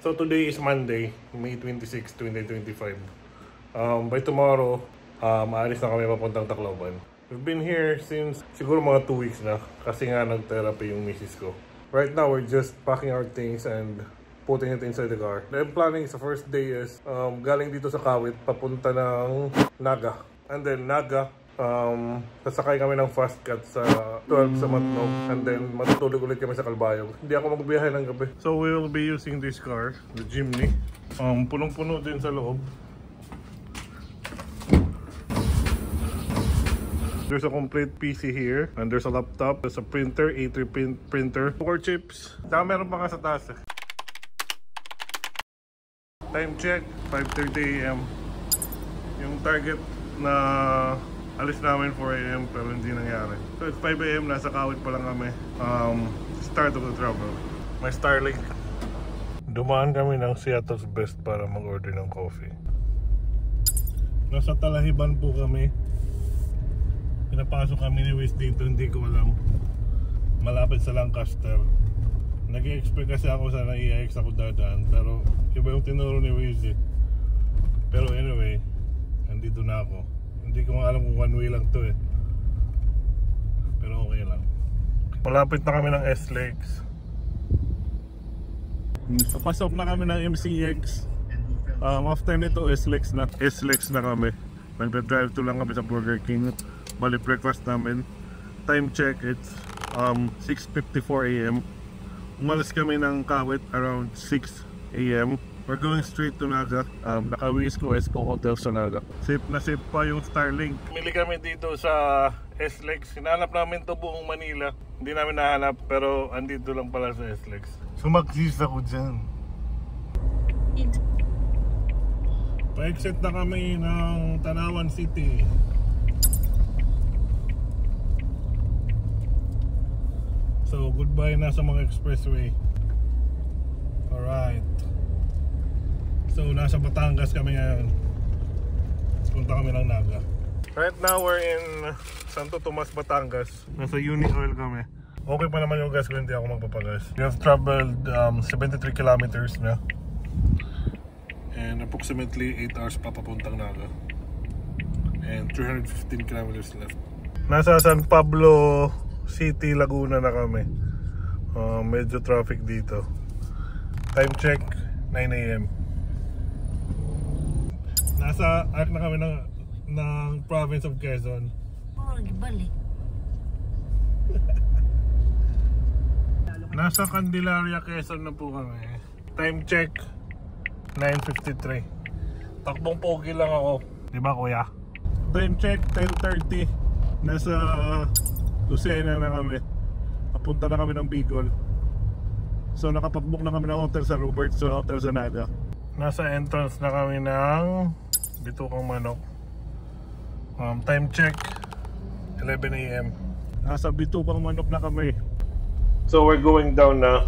So today is Monday, May 26, 2025. By tomorrow, aalis na kami papuntang Tacloban. We've been here since siguro mga 2 weeks na kasi nga nag-therapy yung misis ko. Right now, we're just packing our things and putting it inside the car. The planning sa first day is galing dito sa Kawit papunta ng Naga. And then Naga, sasakay kami ng fast cut sa 12 sa Matnog, and then matutulog ulit kami sa Calbayog. Hindi ako magbiyahe ng gabi. So we will be using this car, the Jimny. Punong-puno din sa loob. There's a complete PC here, and there's a laptop, there's a printer, A3 printer, 4 chips. Saka meron pa nga sa taas. Time check, 5:30 AM. Yung target na alis namin 4 AM pero hindi nangyari. So it's 5 AM, nasa Kawit pa lang kami. Start of the travel. My Starlink. Dumaan kami ng Seattle's Best para mag-order ng coffee. Nasa Talahiban po kami. Pinapasok kami ni Wiz dito, hindi ko alam. Malapit sa Lancaster. Nag-i-expect kasi ako sana EIX ako dadaan, pero iba yung tinuro ni Wiz eh. Pero anyway, andito na ako. Hindi ko alam kung one way lang to eh. Pero okay lang. Malapit na kami ng S-Legs. Pasok na kami ng MCX. After nito S-Legs na. S-Legs na kami. Nagda-drive to lang kami sa Burger King. Bali breakfast namin. Time check, it's 6:54 AM. Umalis kami ng Kawit around 6 AM. We're going straight to Naga. Naka-Wiz ko Esco Hotel sa Naga. Safe na safe pa yung Starlink. Pumili kami dito sa S-Legs. Hinahanap namin to buong Manila. Hindi namin nahanap pero andito lang pala sa S-Legs. Sumagsis ako dyan. Pa-exit na kami ng Tanawan City. So goodbye na sa mga expressway. Alright. So nasa Batangas kami ngayon. Punta kami ng Naga. Right now we're in Santo Tomas, Batangas. Nasa Uni Oil kami. Okay pa naman yung gas ko, hindi ako magpapagas. We have traveled 73 kilometers na. And approximately 8 hours pa papuntang Naga. And 315 kilometers left. Nasa San Pablo City, Laguna na kami. Medyo traffic dito. Time check 9 AM. Nasa arc na kami ng province of Quezon. Oh, gibali. Nasa Candelaria, Quezon na po kami. Time check 9:53. Takbong pogi lang ako. Diba kuya? Time check 10:30. Nasa Lucena na kami. Papunta na kami ng Bicol. So nakapag-book na kami ng hotel sa Robert's Hotel sa Naga. Nasa entrance na kami ng Bitukang Manok. Time check 11 AM. Nasa Bitukang Manok na kami. So we're going down na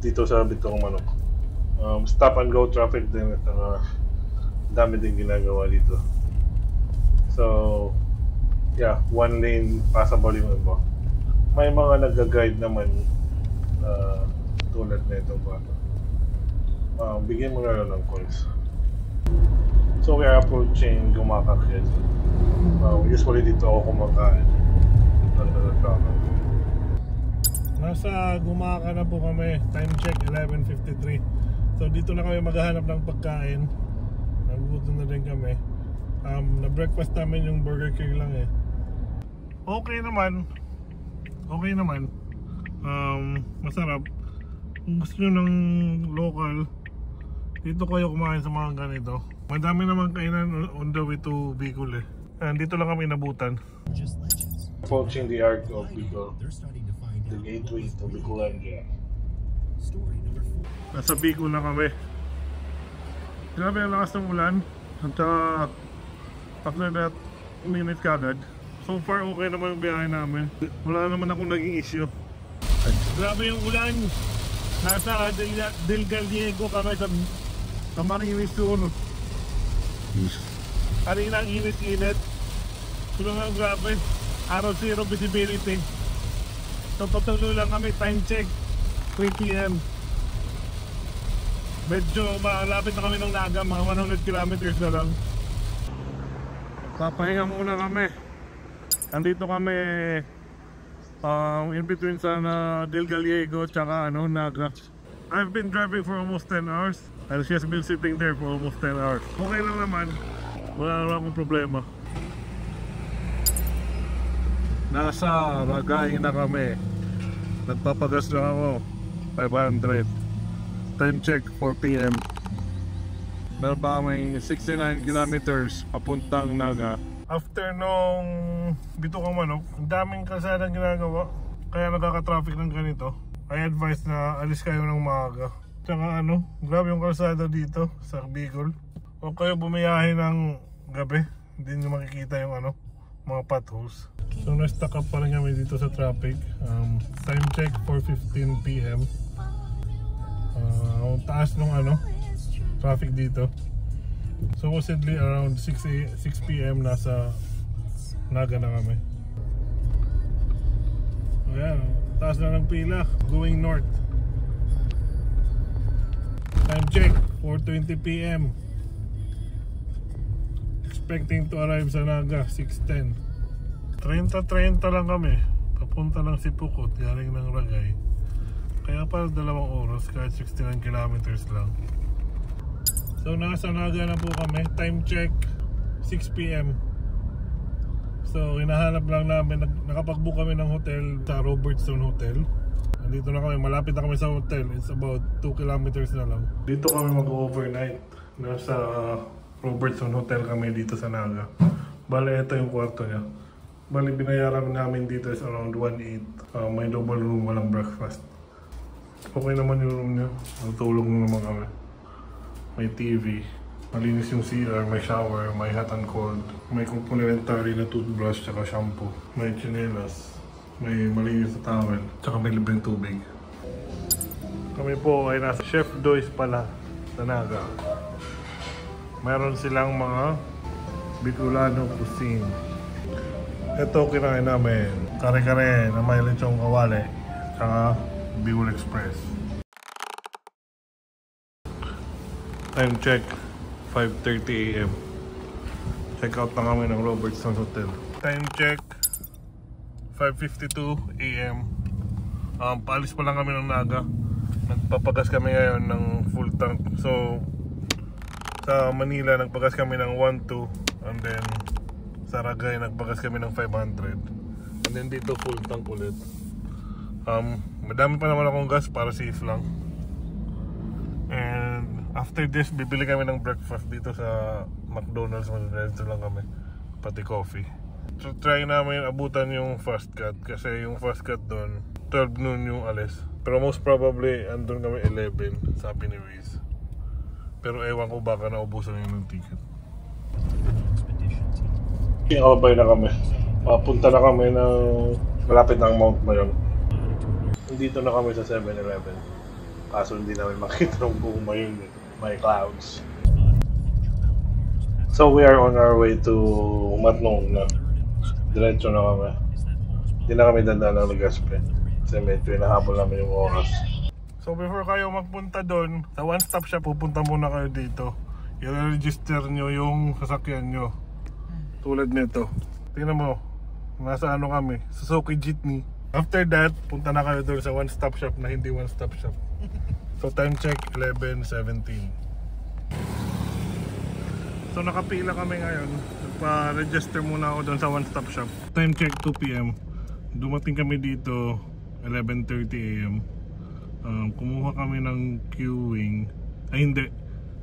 dito sa Bitukang Manok. Stop and go traffic din at dami din ginagawa dito. So yeah, one lane passable yung iba. May mga nag-guide naman tulad na itong bata. Bigyan mo na lang ng coins. So we are approaching Gumaca, Quezon. Usually dito ako kumakain. Nasa Gumaca na po kami. Time check 11:53. So dito na kami maghahanap ng pagkain. Nagugutom na din kami. Na-breakfast namin yung Burger King lang eh. Okay naman. Okay naman. Masarap. Kung gusto nyo ng local, dito kayo kumain sa mga ganito. Madami naman kainan on the way to Bicol eh. Dito lang kami nabutan. Approaching the arc of Bicol. The gateway to Bicolandia. Nasa Bicol na kami. Grabe ang lakas ng ulan. At after that, uminit ka agad. So far okay naman yung biyahe namin. Wala naman akong naging issue. Grabe yung ulan. Nasa Del Gallego kami sa Camarines Sur. Kanina ang init-init. Pero nga grabe. Araw zero visibility. So patuloy lang kami. Time check 3 PM. Medyo malapit na kami ng Naga, mga 100 kilometers na lang. Papahinga muna kami. Andito kami in between sa Del Gallego tsaka Naga. I've been driving for almost 10 hours and she has been sitting there for almost 10 hours. Okay lang naman, wala naman akong problema. Nasa Ragay na kami. Nagpapagas na ako 500. Time check 4 PM. Meron pa kami 69 kilometers papuntang Naga. After nung Bito Kang Manok, ang daming kalsadang ginagawa, kaya nagkaka-traffic ng ganito. I advise na alis kayo ng maaga. Tsaka grabe yung kalsada dito sa Bicol. Huwag kayo bumiyahe ng gabi, hindi nyo makikita yung mga potholes. So na-stuck up pa rin kami dito sa traffic. Time check 4:15 PM. Taas nung traffic dito. Supposedly around 6 PM nasa Naga na kami. Ayan, taas na ng pila going north. Time check 4:20 PM. Expecting to arrive sa Naga 6:10. 30 lang kami papunta ng Sipukot galing ng Ragay. Kaya para 2 oras kahit 69 kilometers lang. So nasa Naga na po kami. Time check 6 PM. So hinahanap lang namin, nakapag-book kami ng hotel sa Robertson Hotel. Nandito na kami, malapit na kami sa hotel. It's about 2 kilometers na lang. Dito kami mag-overnight. Nasa Robertson Hotel kami dito sa Naga. Bale, ito yung kwarto niya. Bale, binayaran namin dito is around 1.8. May double room, walang breakfast. Okay naman yung room niya. Natulog na naman kami. May TV. Malinis yung CR, may shower, may hot and cold. May complimentary na toothbrush tsaka shampoo. May chinelas. May malinis na towel. Tsaka may libreng tubig. Kami po ay nasa Chef Doyce pala sa Naga. Meron silang mga Bicolano cuisine. Ito kinain namin. Kare-kare na may lechong kawali. Tsaka Bicol Express. Time check 5:30 AM. Check out na kami ng Robertson Hotel. Time check 5:52 AM. Paalis pa lang kami ng Naga. Nagpapagas kami ngayon ng full tank. So sa Manila nagpagas kami ng 1.2 and then sa Ragay nagpagas kami ng 500. And then dito full tank ulit. Madami pa naman akong gas para safe lang. And after this, bibili kami ng breakfast dito sa McDonald's. Magdadito lang kami, pati coffee. So try namin abutan yung fast cut kasi yung fast cut doon 12 noon yung alis. Pero most probably andun kami 11, sabi ni Wiz. Pero ewan ko baka naubusan yung ticket. Kinakabay na kami. Papunta na kami ng malapit ng Mount Mayon. Nandito na kami sa 7-Eleven. Kaso hindi namin makita ng buong Mayon. May clouds. So we are on our way to Matnong na. Diretso na kami. Hindi na kami dadaan ng Legazpi. Kasi medyo inahabol namin yung oras. So before kayo magpunta doon, sa one stop shop, pupunta muna kayo dito. I-register nyo yung sasakyan nyo. Tulad nito. Tingnan mo, nasa kami, Suzuki Jitney. After that, punta na kayo doon sa one stop shop na hindi one stop shop. So time check 11:17. So nakapila kami ngayon. Nagpa-register muna ako doon sa one stop shop. Time check 2 PM. Dumating kami dito 11:30 AM. Kumuha kami ng queuing. Ay hindi,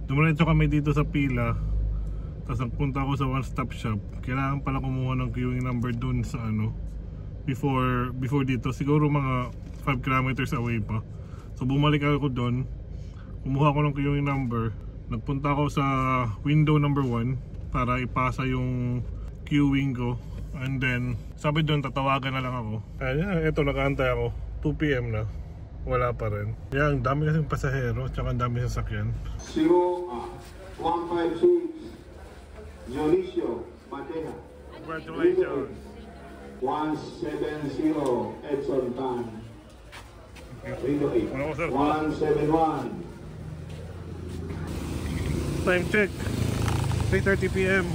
dumiretso kami dito sa pila. Tapos nagpunta ako sa one stop shop. Kailangan pala kumuha ng queuing number dun sa before dito, siguro mga 5 kilometers away pa. So bumalik ako dun, kumuha ko ng queuing number. Nagpunta ako sa window number 1 para ipasa yung queuing ko. And then sabi dun, tatawagan na lang ako. Kaya eto, nakaantay ako. 2 PM na, wala pa rin. Yan, dami kasing pasahero, tsaka ang dami sasakyan. 156 Dionisio Mateja. Congratulations. 170 Edson Tan. Window 8. 171 Time check 3:30 PM.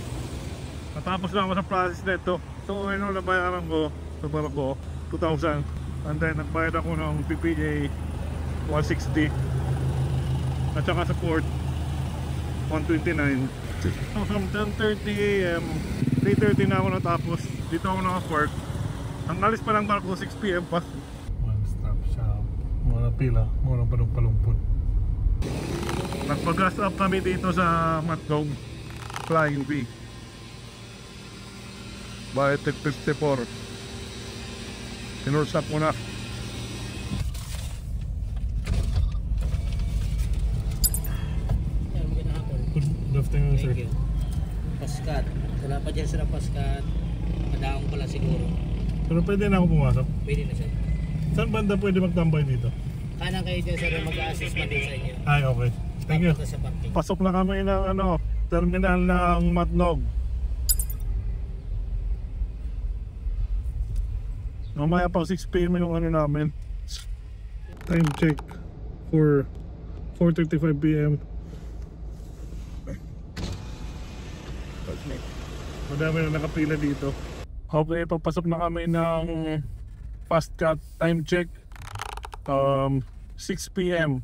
Natapos lang ako sa process nito. So ano nabayaran ko sa barko 2,000. And then nagbayad ako ng PPA 160. At saka sa port 129. So from 10:30 AM 3:30 na ako natapos. Dito ako naka-park. Ang alis pa ng barko 6 PM pa. One stop shop. Muna pila, muna palumpod. Nagpag-gas up kami dito sa Matnog Flying V. Bayad 54. Pinursak mo na. Good afternoon, sir. Thank you. Paskat. Wala pa dyan sila paskat. Madaong pala siguro. Pero pwede na ako pumasok. Pwede na sir. Saan banda pwede magtambay dito? Kanan kayo dyan sir, mag-a-assessment din sa inyo. Ay, okay. Thank you. Papunta sa parking. Pasok na kami ng terminal ng Matnog. Mamaya pang 6 PM yung namin. Time check for 4:35 PM. Madami na nakapila dito. Okay, papasok na kami ng fast cut. Time check 6 PM.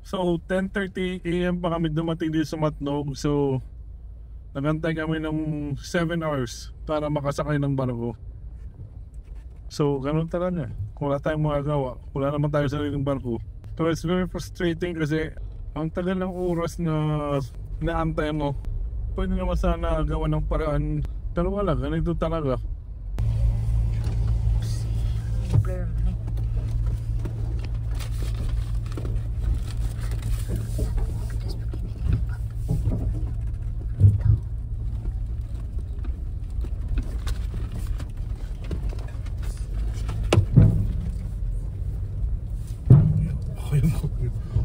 So 10:30 AM pa kami dumating dito sa Matnog. So nagantay kami ng 7 hours para makasakay ng barko. So ganun talaga. Wala tayong magagawa. Wala naman tayo sa sariling barko. So it's very frustrating kasi ang tagal ng oras na naantay mo. Pwede naman sana gawa ng paraan. Pero wala, ganito talaga.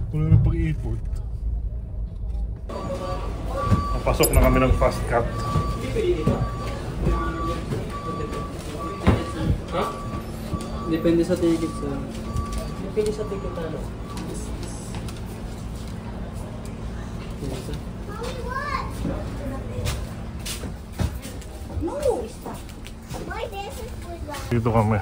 Wala na pag-i-import. Pasok na kami ng fast cut. Ha? Depende sa ticket sir. Depende sa ticket ano? No, stop. Why this is good one? Dito kami.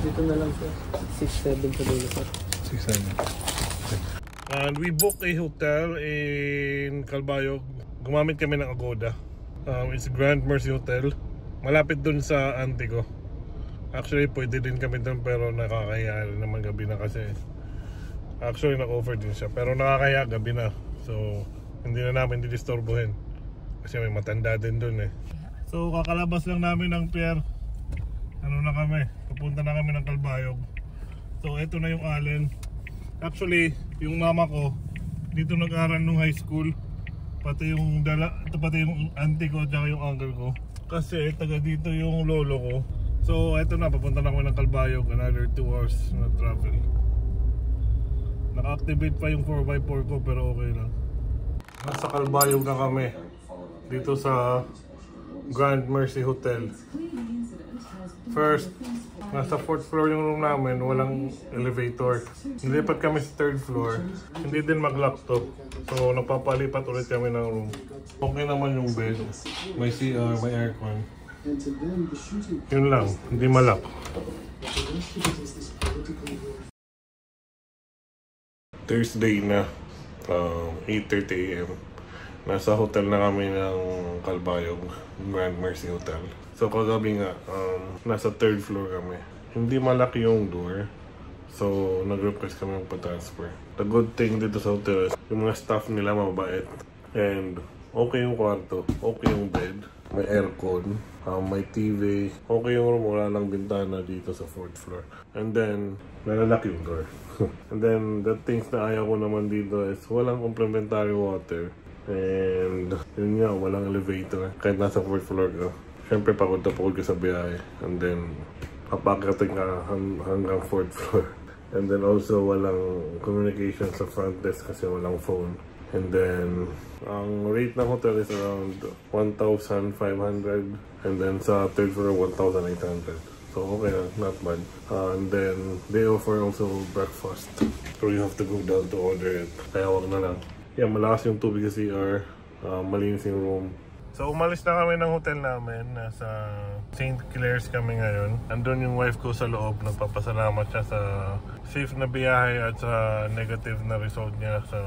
Dito na lang sir. 6-7 sa dulo sir. 6-7. And we booked a hotel in Calbayog. Gumamit kami ng Agoda. It's Grand Mercy Hotel. Malapit dun sa Antico. Actually, pwede din kami dun pero nakakaya naman gabi na kasi. Actually, nag-offer din siya. Pero nakakaya gabi na. So, hindi na namin didisturbuhin. Kasi may matanda din dun eh. So, kakalabas lang namin ng pier. Ano na kami? Pupunta na kami ng Calbayog. So, eto na yung Allen. Actually, yung mama ko dito nag-aral nung high school. Pati yung pati yung auntie ko at yung uncle ko. Kasi taga dito yung lolo ko. So eto na, papunta na ako ng Calbayog. Another 2 hours na travel. Naka-activate pa yung 4x4 ko pero okay lang. Nasa Calbayog na kami. Dito sa Grand Mercy Hotel. First, nasa 4th floor yung room namin, walang elevator. Nilipat kami sa 3rd floor, hindi din mag-lock to. So napapalipat ulit kami ng room. Okay naman yung bed, may CR, may aircon. Yun lang, hindi ma-lock. Thursday na, 8:30 AM. Nasa hotel na kami ng Calbayog, Grand Mercy Hotel. So kagabi nga, nasa 3rd floor kami. Hindi malaki yung door. So nag-request kami ng pa-transfer. The good thing dito sa hotel is yung mga staff nila mabait. And okay yung kwarto, okay yung bed, may aircon, may TV, okay yung room, wala lang bintana dito sa 4th floor. And then, nalalaki yung door. And then, the things na ayaw ko naman dito is walang complimentary water. And yun nga, walang elevator kahit nasa 4th floor ka. Siyempre pagod na pagod ka sa biyahe. And then papakating ka hanggang 4th floor. And then also walang communication sa front desk kasi walang phone. And then ang rate ng hotel is around 1,500. And then sa 3rd floor 1,800. So So okay, not bad. And then they offer also breakfast. So you have to go down to order it. Kaya wag na lang. Yeah, malakas yung tubig sa CR. Malinis yung room. So umalis na kami ng hotel namin. Nasa St. Clair's kami ngayon. Andun yung wife ko sa loob. Nagpapasalamat siya sa safe na biyahe at sa negative na result niya sa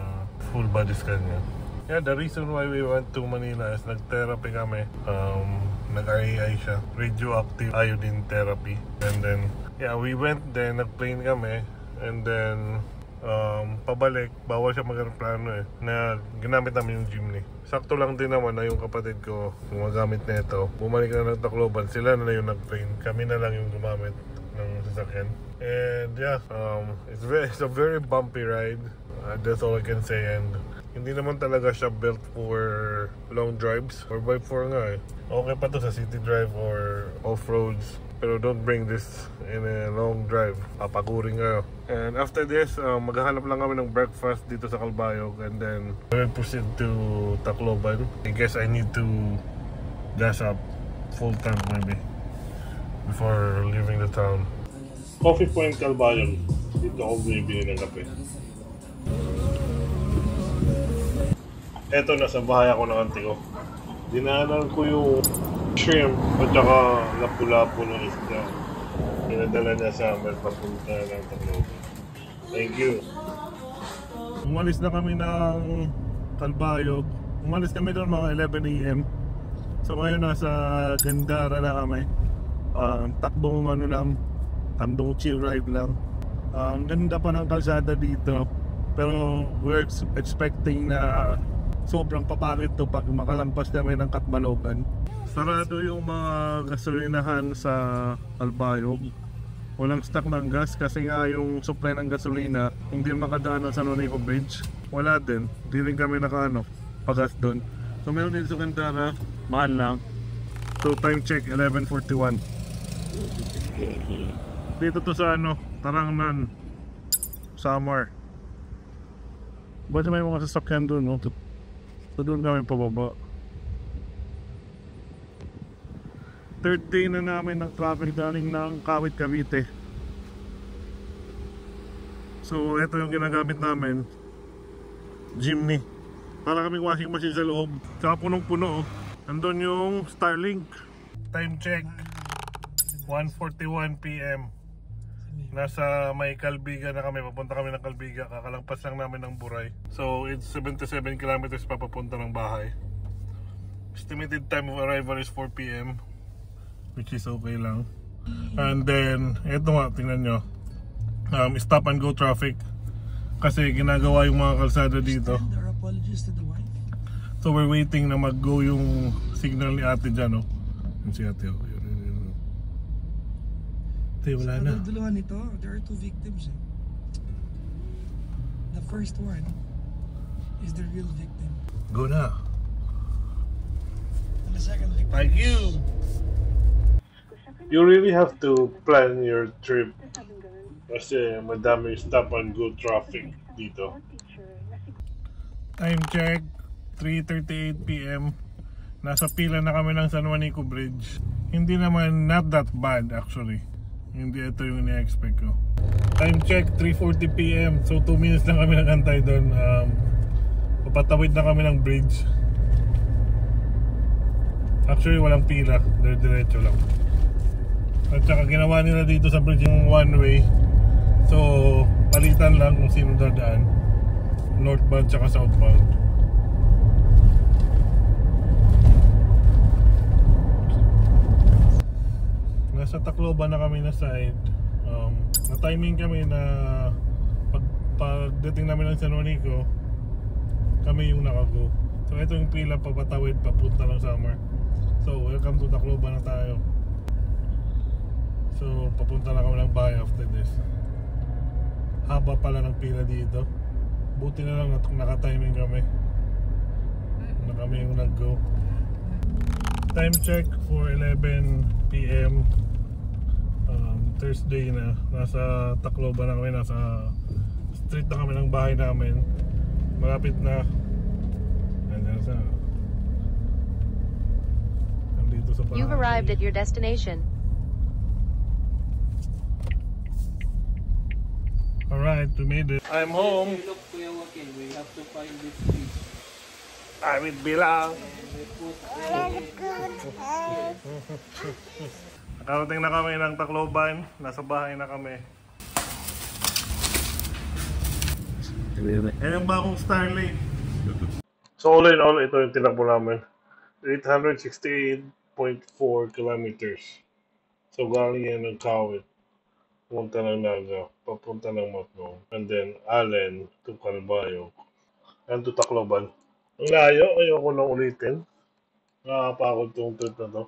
full body scan niya. Yeah, the reason why we went to Manila is nag-therapy kami. Nag-IAI siya. Radioactive iodine therapy. And then, yeah, we went then, nag-plane kami. And then, pabalik, bawal siya mag-aeroplano eh. Na ginamit namin yung jeepney. Sakto lang din naman na yung kapatid ko gumagamit na ito. Bumalik na ng Tacloban, sila na yung nag-plane. Kami na lang yung gumamit ng sasakyan. And yeah, it's a very bumpy ride. That's all I can say. And hindi naman talaga siya built for long drives. 4x4 nga eh. Okay pa to sa city drive or off-roads. Pero don't bring this in a long drive. Papaguring kayo. And after this, maghahanap lang kami ng breakfast dito sa Calbayog. And then, we'll proceed to Tacloban. I guess I need to gas up full tank maybe before leaving the town. Coffee Point Calbayog. Dito ako bibili ng kape. Eto, nasa bahay ako ng auntie ko. Dinaanan ko yung shrimp at saka lapu-lapu ng isda. Pinadala niya sa amin papunta ng Tacloban. Thank you. Umalis na kami ng Calbayog. Umalis kami doon mga 11 AM. So ngayon nasa Gandara na kami. Takbong takbong chill ride lang. Ganda pa ng kalsada dito. Pero we're expecting na sobrang papalit to pag makalampas namin ng Katbalogan. Sarado yung mga gasolinahan sa Calbayog. Walang stock ng gas kasi nga yung supply ng gasolina hindi makadaan sa Nonico Bridge. Wala din. Hindi rin kami pagas doon. So meron din sa Gandara, mahal lang. So time check 11:41. Dito to sa Tarangnan, Samar. Ba't may mga sasakyan doon, no? So doon kami pababa. Third day na namin ng traffic galing ng Kawit, Cavite. So ito yung ginagamit namin, jeepney. Para kaming washing machine sa loob. Tsaka punong-puno. Andun yung Starlink. Time check 1:41 PM. Nasa may Calbiga na kami. Papunta kami ng Calbiga. Kakalangpas lang namin ng Buray. So it's 77 kilometers papapunta ng bahay. Estimated time of arrival is 4 PM, which is okay lang. And then eto nga, tingnan nyo, stop and go traffic. Kasi ginagawa yung mga kalsada dito. So we're waiting na mag-go yung signal ni ate dyan, no? Yun si ate, oh. Ate, wala na. Dalawa nito, there are two victims. The first one is the real victim. Go na. And the second victim. Thank you. You really have to plan your trip kasi madami stop and go traffic dito. Time check 3:38 PM. Nasa pila na kami ng San Juanico Bridge. Hindi naman not that bad actually. Hindi ito yung ina-expect ko. Time check 3:40 PM. So 2 minutes lang kami nagantay doon. Papatawid na kami ng bridge. Actually walang pila, diretso lang. At saka ginawa nila dito sa bridge yung one way. So palitan lang kung sino dadaan, northbound tsaka southbound. Nasa Tacloban na kami na side. Na-timing kami na pagdating namin ng San Juanico, kami yung nakago. So ito yung pila papatawid papunta ng Samar. So welcome to Tacloban na tayo. So papunta lang kami ng bahay after this. Haba pala ng pila dito. Buti na lang naka-timing kami. Na kami yung nag-go. Time check for 11 PM. Thursday na. Nasa Tacloban na kami. Nasa street na kami ng bahay namin. Malapit na. You've arrived at your destination. Alright, we made it. I'm home. Look, Kuya Joaquin, we have to find this fish. I'm with Bilang. And we put Nakarating na kami ng Tacloban. Nasa bahay na kami. Yan yung bagong Starlink. So all in all, ito yung tinakbo namin. 868.4 kilometers. So galing yan ng Kawit. Pupunta ng Naga. Papunta ng Matnong. And then Allen to Calbayog. And to Tacloban. Ang layo, ayoko nang ulitin. Nakakapagod tong trip na to.